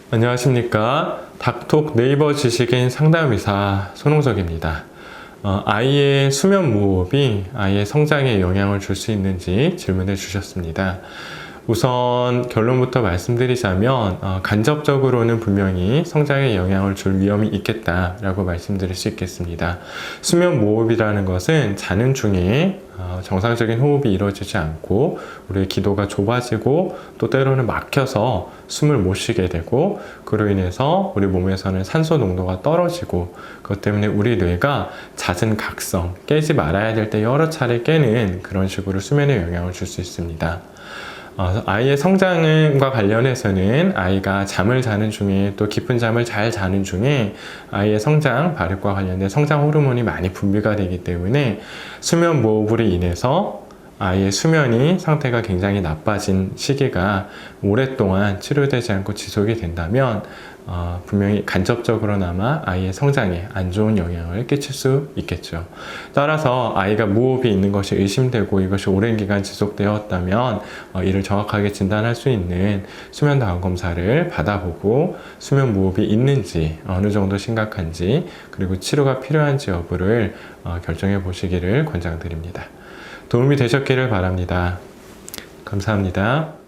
안녕하십니까. 닥톡 네이버 지식인 상담의사 손홍석입니다. 아이의 수면 무호흡이 아이의 성장에 영향을 줄 수 있는지 질문해 주셨습니다. 우선 결론부터 말씀드리자면 간접적으로는 분명히 성장에 영향을 줄 위험이 있겠다라고 말씀드릴 수 있겠습니다. 수면 무호흡이라는 것은 자는 중에 정상적인 호흡이 이루어지지 않고 우리의 기도가 좁아지고 또 때로는 막혀서 숨을 못 쉬게 되고, 그로 인해서 우리 몸에서는 산소 농도가 떨어지고, 그것 때문에 우리 뇌가 잦은 각성, 깨지 말아야 될 때 여러 차례 깨는 그런 식으로 수면에 영향을 줄 수 있습니다. 아이의 성장과 관련해서는 아이가 잠을 자는 중에 또 깊은 잠을 잘 자는 중에 아이의 성장, 발육과 관련된 성장 호르몬이 많이 분비가 되기 때문에 수면 무호흡으로 인해서 아이의 수면이 상태가 굉장히 나빠진 시기가 오랫동안 치료되지 않고 지속이 된다면 분명히 간접적으로나마 아이의 성장에 안 좋은 영향을 끼칠 수 있겠죠. 따라서 아이가 무호흡이 있는 것이 의심되고 이것이 오랜 기간 지속되었다면 이를 정확하게 진단할 수 있는 수면 다원 검사를 받아보고 수면 무호흡이 있는지, 어느 정도 심각한지, 그리고 치료가 필요한지 여부를 결정해 보시기를 권장드립니다. 도움이 되셨기를 바랍니다. 감사합니다.